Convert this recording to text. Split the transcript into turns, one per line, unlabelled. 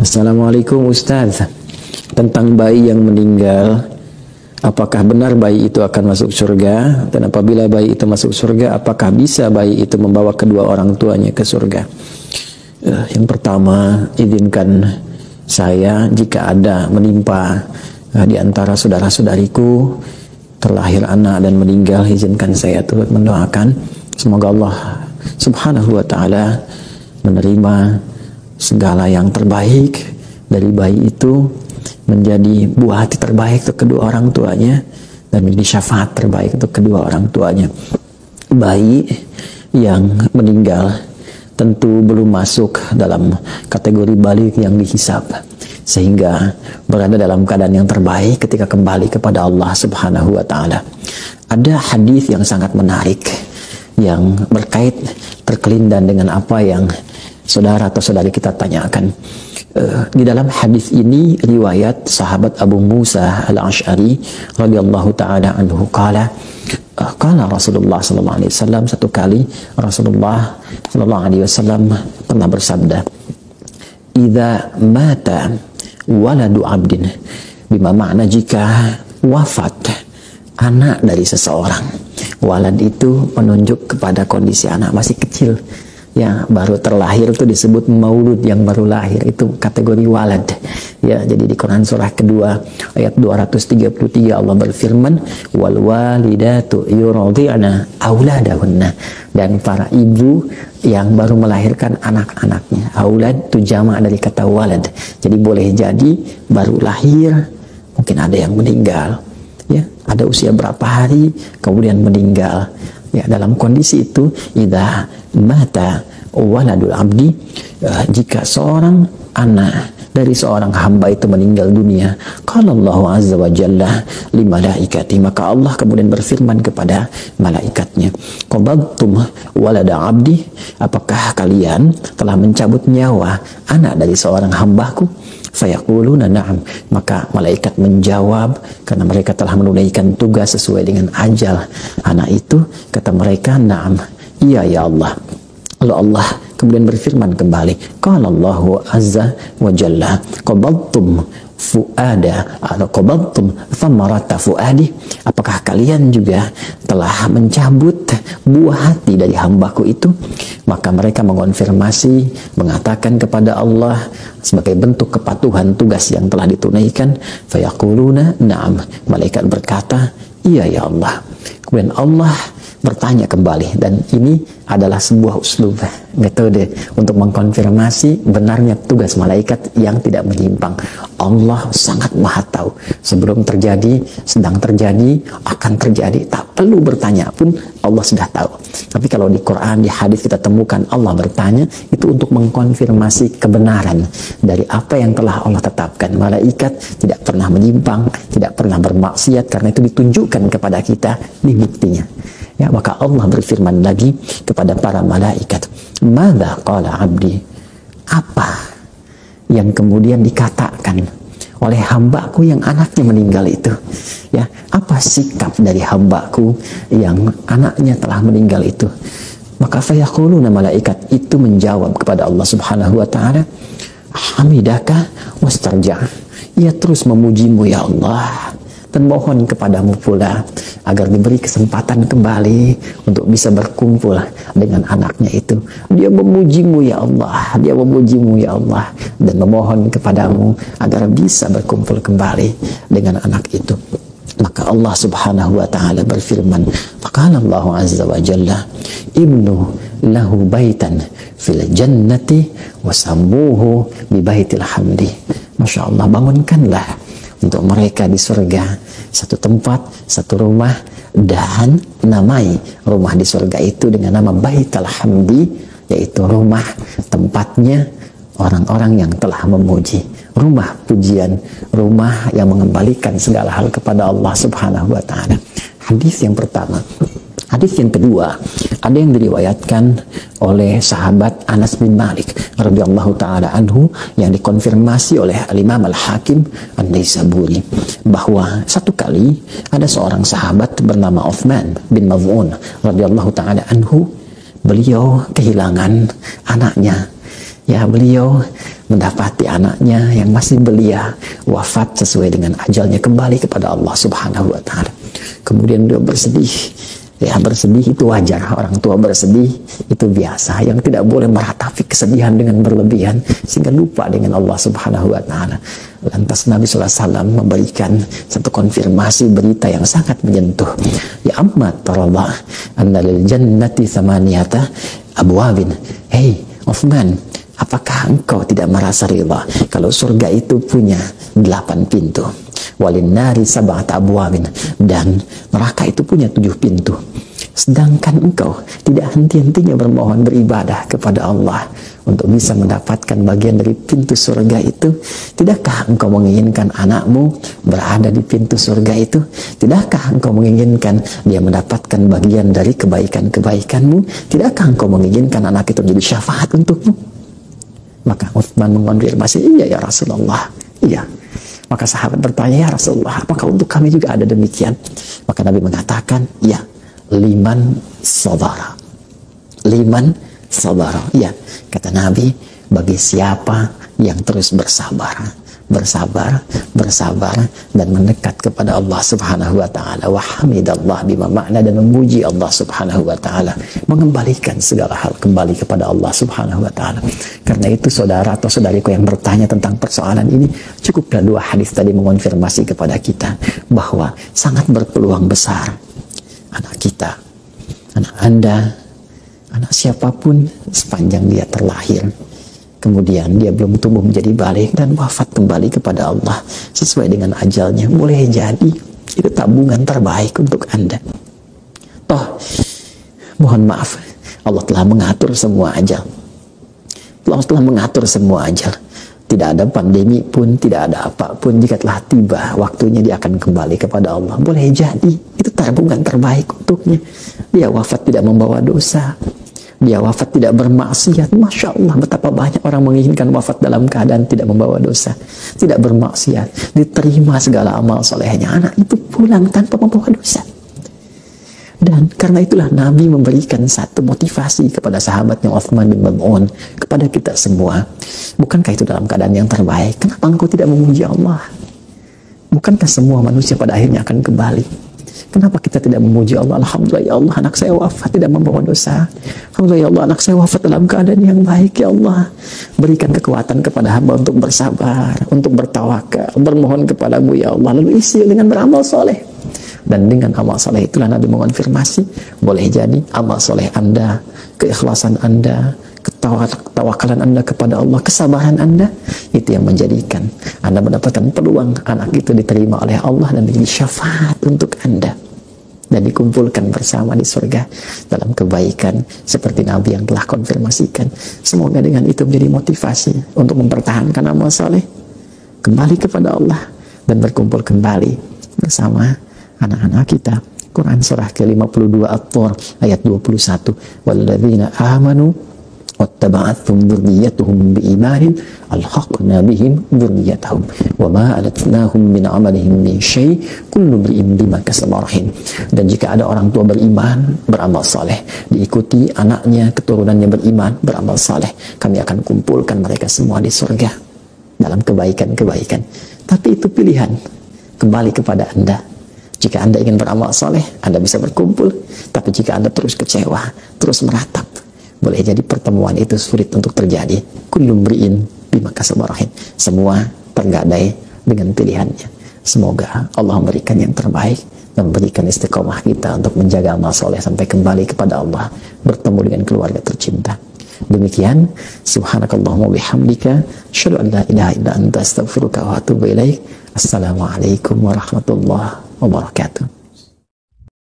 Assalamualaikum Ustaz. Tentang bayi yang meninggal, apakah benar bayi itu akan masuk surga? Dan apabila bayi itu masuk surga, apakah bisa bayi itu membawa kedua orang tuanya ke surga? Yang pertama, izinkan saya jika ada menimpa di antara saudara-saudariku terlahir anak dan meninggal, izinkan saya turut mendoakan semoga Allah Subhanahu wa ta'ala menerima segala yang terbaik dari bayi itu, menjadi buah hati terbaik untuk kedua orang tuanya dan menjadi syafaat terbaik untuk kedua orang tuanya. Bayi yang meninggal tentu belum masuk dalam kategori balik yang dihisab, sehingga berada dalam keadaan yang terbaik ketika kembali kepada Allah Subhanahu wa ta'ala. Ada hadis yang sangat menarik yang berkait terkelindan dengan apa yang saudara atau saudari kita tanyakan. Di dalam hadis ini riwayat sahabat Abu Musa al-Ash'ari radhiyallahu ta'ala anhu qala Rasulullah sallallahu alaihi wasallam, satu kali Rasulullah sallallahu alaihi wasallam pernah bersabda, "Idza mata waladu 'abdin", bima makna jika wafat anak dari seseorang. Walad itu menunjuk kepada kondisi anak masih kecil, ya, baru terlahir itu disebut maulud, yang baru lahir itu kategori walad, ya. Jadi di Quran surah kedua ayat 233 Allah berfirman, wal walidatu yurdi'na auladahunna, dan para ibu yang baru melahirkan anak-anaknya. Aulad itu jamak dari kata walad, jadi boleh jadi baru lahir, mungkin ada yang meninggal, ya, ada usia berapa hari kemudian meninggal. Ya, dalam kondisi itu, idza mata waladul abdi, jika seorang anak dari seorang hamba itu meninggal dunia, qala Allahu azza wa jalla li malaikati, maka Allah kemudian berfirman kepada malaikatnya, qabadtum walada abdi, apakah kalian telah mencabut nyawa anak dari seorang hambaku? Fayaquluna na'am, maka malaikat menjawab karena mereka telah menunaikan tugas sesuai dengan ajal anak itu. Kata mereka, na'am, iya ya Allah. Lalu Allah kemudian berfirman kembali, qala Allahu azza wa jalla qabadtum fuada atau qabadtum thamarata fuadi, apakah kalian juga telah mencabut buah hati dari hambaku itu? Maka mereka mengonfirmasi, mengatakan kepada Allah sebagai bentuk kepatuhan tugas yang telah ditunaikan. Fayaquluna na'am, malaikat berkata, iya ya Allah. Kemudian Allah bertanya kembali, dan ini adalah sebuah uslub, metode untuk mengkonfirmasi benarnya tugas malaikat yang tidak menyimpang. Allah sangat maha tahu, sebelum terjadi, sedang terjadi, akan terjadi, tak perlu bertanya pun Allah sudah tahu. Tapi kalau di Quran, di hadis kita temukan Allah bertanya, itu untuk mengkonfirmasi kebenaran dari apa yang telah Allah tetapkan. Malaikat tidak pernah menyimpang, tidak pernah bermaksiat, karena itu ditunjukkan kepada kita di buktinya. Ya, maka Allah berfirman lagi kepada para malaikat, "Madza qala 'abdi?" Apa yang kemudian dikatakan oleh hambaku yang anaknya meninggal itu? Ya, apa sikap dari hambaku yang anaknya telah meninggal itu? Maka fayaquluna, malaikat itu menjawab kepada Allah Subhanahu wa ta'ala, "Hamidaka wastarja'." Ia terus memujimu ya Allah, dan mohon kepadamu pula agar diberi kesempatan kembali untuk bisa berkumpul dengan anaknya itu. Dia memujimu ya Allah, dia memujimu ya Allah, dan memohon kepadamu agar bisa berkumpul kembali dengan anak itu. Maka Allah Subhanahu wa ta'ala berfirman, faqala Allah azza wa jalla, ibnu lahu baitan fil jannati wasammuhu bi baitil hamdi. Masya Allah, bangunkanlah untuk mereka di surga satu tempat, satu rumah, dan namai rumah di surga itu dengan nama Baitul Hamdi, yaitu rumah tempatnya orang-orang yang telah memuji, rumah pujian, rumah yang mengembalikan segala hal kepada Allah Subhanahu wa ta'ala. Hadis yang pertama. Hadis yang kedua, ada yang diriwayatkan oleh sahabat Anas bin Malik radhiyallahu taala anhu, yang dikonfirmasi oleh Al-Imam Al-Hakim An-Naisaburi, bahwa satu kali ada seorang sahabat bernama Uthman bin Maz'un radhiyallahu taala anhu. Beliau kehilangan anaknya Ya, beliau mendapati anaknya yang masih belia wafat sesuai dengan ajalnya, kembali kepada Allah Subhanahu wa taala. Kemudian beliau bersedih. Ya, bersedih itu wajar, orang tua bersedih itu biasa. Yang tidak boleh meratapi kesedihan dengan berlebihan sehingga lupa dengan Allah Subhanahu wa taala. Lantas Nabi SAW memberikan satu konfirmasi berita yang sangat menyentuh. Ya ammat tarallah anna lil jannati thamaniyata abwabin. Hei Uthman, apakah engkau tidak merasa rida kalau surga itu punya 8 pintu? Walin nari sab'ata abwabin, dan neraka itu punya 7 pintu. Sedangkan engkau tidak henti-hentinya bermohon beribadah kepada Allah untuk bisa mendapatkan bagian dari pintu surga itu. Tidakkah engkau menginginkan anakmu berada di pintu surga itu? Tidakkah engkau menginginkan dia mendapatkan bagian dari kebaikan-kebaikanmu? Tidakkah engkau menginginkan anak itu menjadi syafaat untukmu? Maka Uthman mengonfirmasi, iya ya Rasulullah, iya. Maka sahabat bertanya, ya Rasulullah, apakah untuk kami juga ada demikian? Maka Nabi mengatakan, ya, liman sabara. Liman sabara. Ya, kata Nabi, bagi siapa yang terus bersabar, dan mendekat kepada Allah Subhanahu wa taala, wa hamidallah bima makna, dan memuji Allah Subhanahu wa taala, mengembalikan segala hal kembali kepada Allah Subhanahu wa taala. Karena itu saudara atau saudariku yang bertanya tentang persoalan ini, cukuplah 2 hadis tadi mengonfirmasi kepada kita bahwa sangat berpeluang besar anak kita, anak Anda, anak siapapun sepanjang dia terlahir, kemudian dia belum tumbuh menjadi balik dan wafat kembali kepada Allah sesuai dengan ajalnya, boleh jadi itu tabungan terbaik untuk Anda. Toh, mohon maaf, Allah telah mengatur semua ajal. Allah telah mengatur semua ajal. Tidak ada pandemi pun, tidak ada apapun, jika telah tiba waktunya dia akan kembali kepada Allah. Boleh jadi itu tabungan terbaik untuknya. Dia wafat tidak membawa dosa, dia wafat tidak bermaksiat. Masya Allah, betapa banyak orang menginginkan wafat dalam keadaan tidak membawa dosa, tidak bermaksiat, diterima segala amal solehnya. Anak itu pulang tanpa membawa dosa. Dan karena itulah Nabi memberikan satu motivasi kepada sahabatnya Uthman bin Maz'un, kepada kita semua. Bukankah itu dalam keadaan yang terbaik? Kenapa engkau tidak memuji Allah? Bukankah semua manusia pada akhirnya akan kembali? Kenapa kita tidak memuji Allah? Alhamdulillah ya Allah, anak saya wafat tidak membawa dosa. Alhamdulillah ya Allah, anak saya wafat dalam keadaan yang baik. Ya Allah, berikan kekuatan kepada hamba untuk bersabar, untuk bertawakal, bermohon kepadamu ya Allah. Lalu isi dengan beramal soleh. Dan dengan amal soleh itulah Nabi mengonfirmasi, boleh jadi amal soleh Anda, keikhlasan Anda, ketawakalan Anda kepada Allah, kesabaran Anda, itu yang menjadikan Anda mendapatkan peluang anak itu diterima oleh Allah dan menjadi syafaat untuk Anda, dan dikumpulkan bersama di surga dalam kebaikan seperti Nabi yang telah konfirmasikan. Semoga dengan itu menjadi motivasi untuk mempertahankan amal soleh, kembali kepada Allah, dan berkumpul kembali bersama anak-anak kita. Quran surah ke-52 At-Tur ayat 21, walladzina amanu wattaba'athum dzurriyyatuhum biimanin alhaqna bihim dzurriyyatahum wama alatnahum min amalihim min syai' kullu imrin bima kasaba rahin. Dan jika ada orang tua beriman, beramal saleh, diikuti anaknya, keturunannya beriman, beramal saleh, kami akan kumpulkan mereka semua di surga dalam kebaikan-kebaikan. Tapi itu pilihan, kembali kepada Anda. Jika Anda ingin beramal soleh, Anda bisa berkumpul. Tapi jika Anda terus kecewa, terus meratap, boleh jadi pertemuan itu sulit untuk terjadi. Kullu mri'in bima kasaba rahin. Semua tergadai dengan pilihannya. Semoga Allah memberikan yang terbaik dan memberikan istiqomah kita untuk menjaga amal soleh sampai kembali kepada Allah, bertemu dengan keluarga tercinta. Demikian, subhanakallahumma bihamdika, asyhadu an la ilaha illa anta, astaghfiruka wa atubu ilaik. Assalamualaikum warahmatullahi wabarakatuh.